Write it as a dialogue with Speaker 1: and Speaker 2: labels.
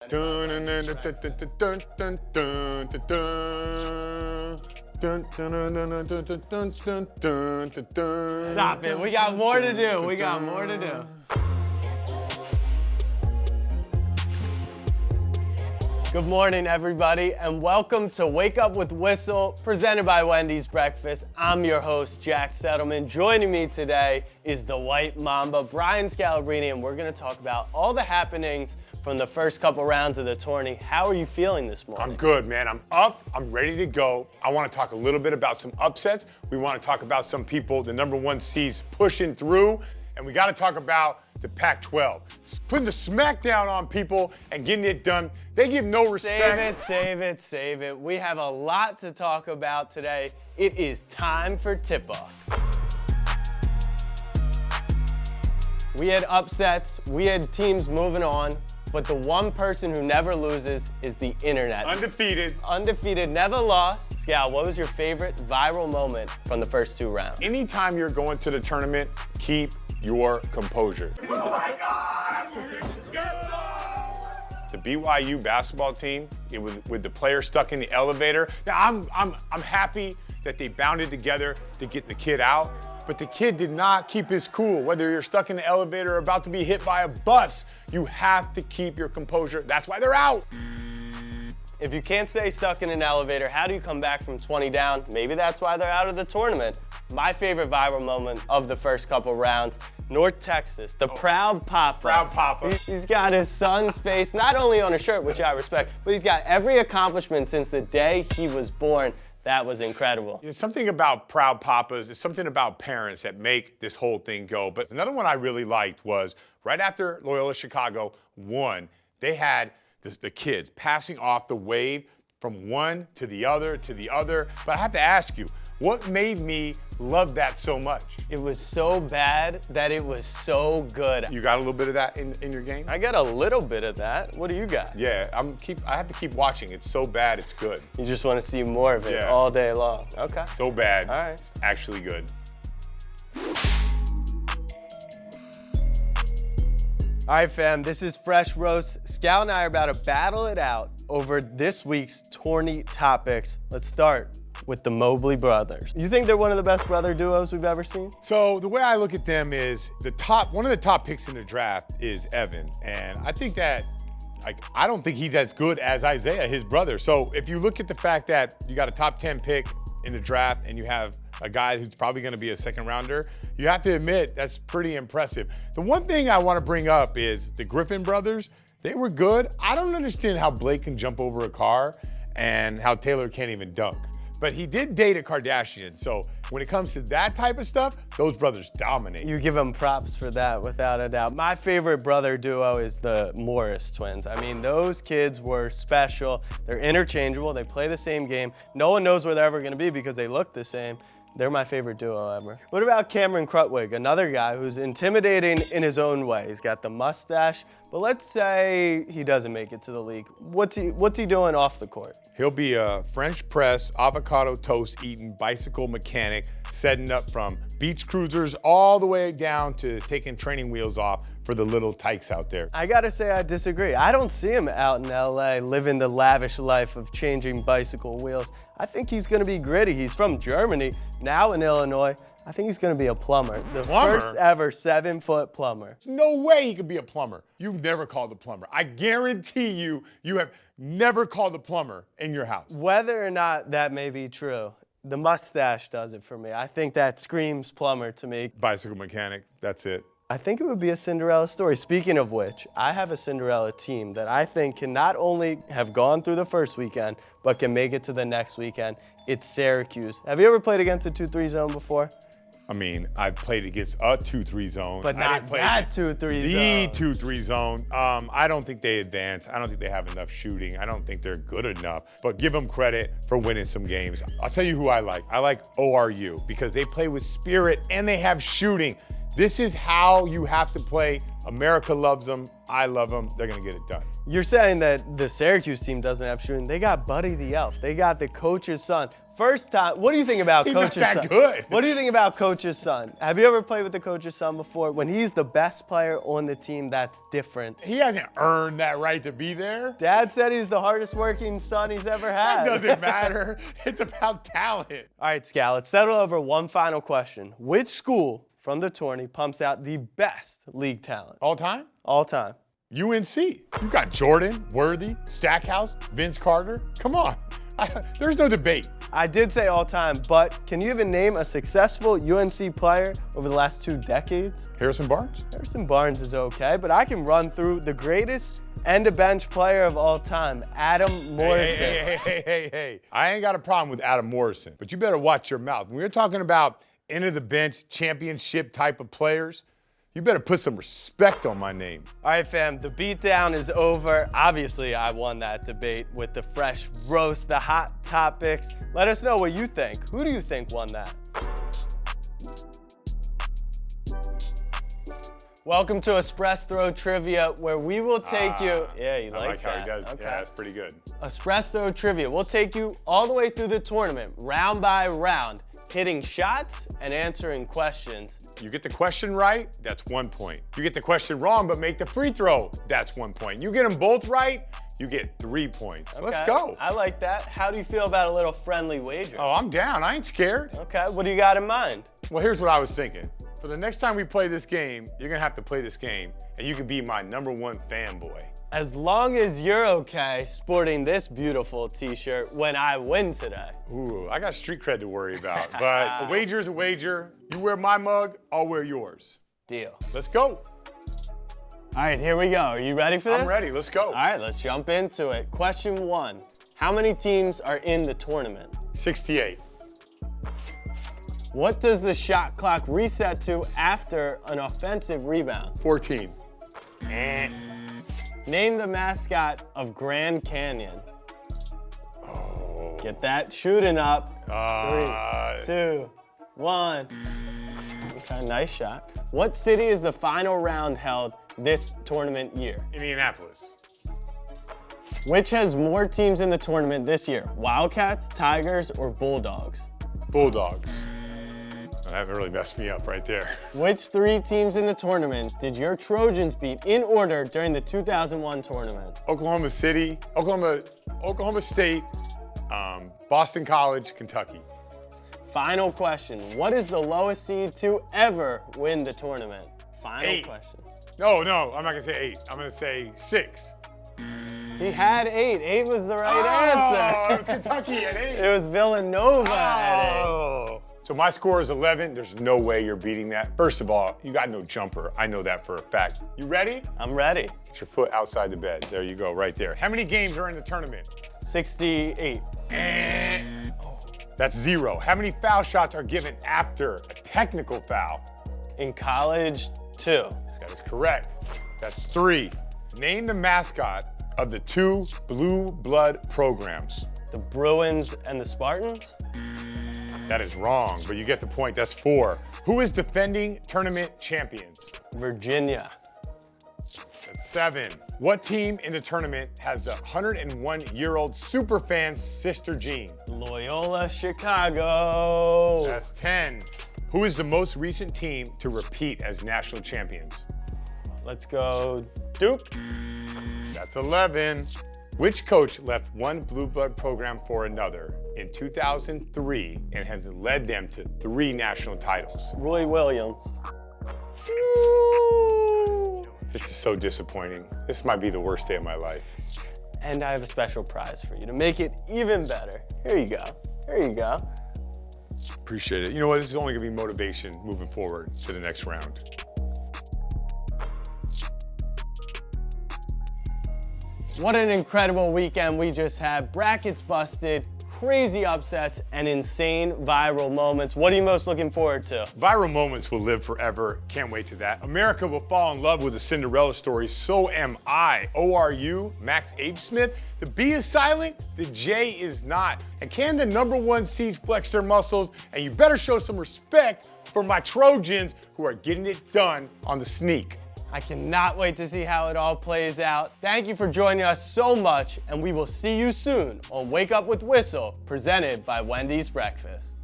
Speaker 1: Stop
Speaker 2: it. We got more to do. We got more to do. Good morning, everybody, and welcome to Wake Up with Whistle, presented by Wendy's Breakfast. I'm your host, Jack Settleman. Joining me today is the White Mamba, Brian Scalabrine, and we're going to talk about all the happenings from the first couple rounds of the tourney. How are you feeling this morning?
Speaker 1: I'm good, man. I'm up. I'm ready to go. I want to talk a little bit about some upsets. We want to talk about some people, the number one seeds pushing through. And we got to talk about the Pac-12. Putting the smackdown on people and getting it done. They give no respect.
Speaker 2: Save it. We have a lot to talk about today. It is time for tip-off. We had upsets. We had teams moving on. But the one person who never loses is the internet.
Speaker 1: Undefeated.
Speaker 2: Undefeated, never lost. Scal, what was your favorite viral moment from the first two rounds?
Speaker 1: Anytime you're going to the tournament, keep your composure. Oh my God! The BYU basketball team, with the player stuck in the elevator. Now I'm happy that they bounded together to get the kid out, but the kid did not keep his cool. Whether you're stuck in the elevator or about to be hit by a bus, you have to keep your composure. That's why they're out.
Speaker 2: If you can't stay stuck in an elevator, how do you come back from 20 down? Maybe that's why they're out of the tournament. My favorite viral moment of the first couple rounds, North Texas, the Proud Papa.
Speaker 1: Proud Papa.
Speaker 2: He's got his son's face, not only on a shirt, which I respect, but he's got every accomplishment since the day he was born. That was incredible.
Speaker 1: It's something about Proud Papas, it's something about parents that make this whole thing go. But another one I really liked was right after Loyola Chicago won, they had the kids passing off the wave from one to the other to the other. But I have to ask you, what made me love that so much?
Speaker 2: It was so bad that it was so good.
Speaker 1: You got a little bit of that in your game?
Speaker 2: I got a little bit of that. What do you got?
Speaker 1: Yeah, I have to keep watching. It's so bad, it's good.
Speaker 2: You just want to see more of it all day long. Okay.
Speaker 1: So bad,
Speaker 2: all right.
Speaker 1: Actually good.
Speaker 2: All right, fam, this is Fresh Roast. Scal and I are about to battle it out over this week's tourney topics. Let's start with the Mobley brothers. You think they're one of the best brother duos we've ever seen?
Speaker 1: So the way I look at them is one of the top picks in the draft is Evan. And I think that, I don't think he's as good as Isaiah, his brother. So if you look at the fact that you got a top 10 pick in the draft and you have a guy who's probably gonna be a second rounder, you have to admit that's pretty impressive. The one thing I wanna bring up is the Griffin brothers. They were good. I don't understand how Blake can jump over a car and how Taylor can't even dunk. But he did date a Kardashian, so when it comes to that type of stuff, those brothers dominate.
Speaker 2: You give them props for that, without a doubt. My favorite brother duo is the Morris twins. I mean, those kids were special. They're interchangeable. They play the same game. No one knows where they're ever going to be because they look the same. They're my favorite duo ever. What about Cameron Krutwig, another guy who's intimidating in his own way? He's got the mustache, but let's say he doesn't make it to the league. What's he doing off the court?
Speaker 1: He'll be a French press, avocado toast eating bicycle mechanic, setting up from beach cruisers all the way down to taking training wheels off for the little tykes out there.
Speaker 2: I gotta say I disagree. I don't see him out in LA living the lavish life of changing bicycle wheels. I think he's gonna be gritty. He's from Germany, now in Illinois. I think he's gonna be a plumber. The first ever 7-foot plumber.
Speaker 1: No way he could be a plumber. You've never called a plumber. I guarantee you, you have never called a plumber in your house.
Speaker 2: Whether or not that may be true, the mustache does it for me. I think that screams plumber to me.
Speaker 1: Bicycle mechanic, that's it.
Speaker 2: I think it would be a Cinderella story. Speaking of which, I have a Cinderella team that I think can not only have gone through the first weekend, but can make it to the next weekend. It's Syracuse. Have you ever played against a 2-3 zone before?
Speaker 1: I mean, I've played against a 2-3 zone.
Speaker 2: But not that 2-3 zone.
Speaker 1: The 2-3 zone. I don't think they advance. I don't think they have enough shooting. I don't think they're good enough. But give them credit for winning some games. I'll tell you who I like. I like ORU because they play with spirit and they have shooting. This is how you have to play. America loves them. I love them. They're going to get it done.
Speaker 2: You're saying that the Syracuse team doesn't have shooting. They got Buddy the Elf. They got the coach's son. First time, what do you think about
Speaker 1: He's
Speaker 2: coach's
Speaker 1: not
Speaker 2: son?
Speaker 1: that good.
Speaker 2: What do you think about coach's son? Have you ever played with the coach's son before? When he's the best player on the team, that's different.
Speaker 1: He hasn't earned that right to be there.
Speaker 2: Dad said he's the hardest working son he's ever had.
Speaker 1: That doesn't matter. It's about talent.
Speaker 2: All right, Scal, let's settle over one final question. Which school from the tourney pumps out the best league talent?
Speaker 1: All time?
Speaker 2: All time.
Speaker 1: UNC. You got Jordan, Worthy, Stackhouse, Vince Carter. Come on. There's no debate.
Speaker 2: I did say all time, but can you even name a successful UNC player over the last 2 decades?
Speaker 1: Harrison Barnes?
Speaker 2: Harrison Barnes is okay, but I can run through the greatest end-of-bench player of all time, Adam Morrison.
Speaker 1: Hey. I ain't got a problem with Adam Morrison, but you better watch your mouth. When we're talking about end-of-the-bench championship type of players, you better put some respect on my name.
Speaker 2: All right, fam, the beatdown is over. Obviously, I won that debate with the fresh roast, the hot topics. Let us know what you think. Who do you think won that? Welcome to Espresso Throw Trivia, where we will take you. Yeah, you like that.
Speaker 1: How he does.
Speaker 2: Okay.
Speaker 1: Yeah, that's pretty good.
Speaker 2: Espresso Throw Trivia. We'll take you all the way through the tournament, round by round, hitting shots and answering questions.
Speaker 1: You get the question right, that's 1 point. You get the question wrong, but make the free throw, that's 1 point. You get them both right, you get 3 points.
Speaker 2: Okay.
Speaker 1: Let's go.
Speaker 2: I like that. How do you feel about a little friendly wager?
Speaker 1: Oh, I'm down. I ain't scared.
Speaker 2: Okay, what do you got in mind?
Speaker 1: Well, here's what I was thinking. For the next time we play this game, you're gonna have to play this game, and you can be my #1 fanboy.
Speaker 2: As long as you're okay sporting this beautiful t-shirt when I win today.
Speaker 1: Ooh, I got street cred to worry about, but a wager's a wager. You wear my mug, I'll wear yours.
Speaker 2: Deal.
Speaker 1: Let's go.
Speaker 2: All right, here we go. Are you ready for this?
Speaker 1: I'm ready, let's go.
Speaker 2: All right, let's jump into it. Question 1. How many teams are in the tournament?
Speaker 1: 68.
Speaker 2: What does the shot clock reset to after an offensive rebound?
Speaker 1: 14.
Speaker 2: Name the mascot of Grand Canyon. Get that shooting up. 3, 2, 1. Okay, nice shot. What city is the final round held this tournament year?
Speaker 1: Indianapolis.
Speaker 2: Which has more teams in the tournament this year? Wildcats, Tigers, or Bulldogs?
Speaker 1: Bulldogs. That really messed me up right there.
Speaker 2: Which 3 teams in the tournament did your Trojans beat in order during the 2001 tournament?
Speaker 1: Oklahoma City, Oklahoma State, Boston College, Kentucky.
Speaker 2: Final question. What is the lowest seed to ever win the tournament? Final
Speaker 1: 8.
Speaker 2: question.
Speaker 1: No, I'm not gonna say 8. I'm gonna say 6.
Speaker 2: He had 8. 8 was the right
Speaker 1: It was
Speaker 2: answer.
Speaker 1: Kentucky at 8.
Speaker 2: It was Villanova at 8.
Speaker 1: So my score is 11. There's no way you're beating that. First of all, you got no jumper. I know that for a fact. You ready?
Speaker 2: I'm ready.
Speaker 1: Get your foot outside the bed. There you go, right there. How many games are in the tournament?
Speaker 2: 68.
Speaker 1: That's 0. How many foul shots are given after a technical foul?
Speaker 2: In college, 2.
Speaker 1: That is correct. That's 3. Name the mascot of the 2 blue blood programs.
Speaker 2: The Bruins and the Spartans?
Speaker 1: That is wrong, but you get the point. That's 4. Who is defending tournament champions?
Speaker 2: Virginia.
Speaker 1: That's 7. What team in the tournament has a 101-year-old superfan Sister Jean?
Speaker 2: Loyola Chicago.
Speaker 1: That's 10. Who is the most recent team to repeat as national champions?
Speaker 2: Let's go Duke.
Speaker 1: That's 11. Which coach left one blue blood program for another in 2003 and has led them to 3 national titles?
Speaker 2: Roy Williams.
Speaker 1: This is so disappointing. This might be the worst day of my life.
Speaker 2: And I have a special prize for you to make it even better. Here you go. Here you go.
Speaker 1: Appreciate it. You know what? This is only gonna be motivation moving forward to the next round.
Speaker 2: What an incredible weekend we just had. Brackets busted, crazy upsets, and insane viral moments. What are you most looking forward to?
Speaker 1: Viral moments will live forever. Can't wait to that. America will fall in love with a Cinderella story. So am I. ORU, Max Smith. The B is silent, the J is not. And can the #1 seeds flex their muscles? And you better show some respect for my Trojans who are getting it done on the sneak.
Speaker 2: I cannot wait to see how it all plays out. Thank you for joining us so much, and we will see you soon on Wake Up with Whistle, presented by Wendy's Breakfast.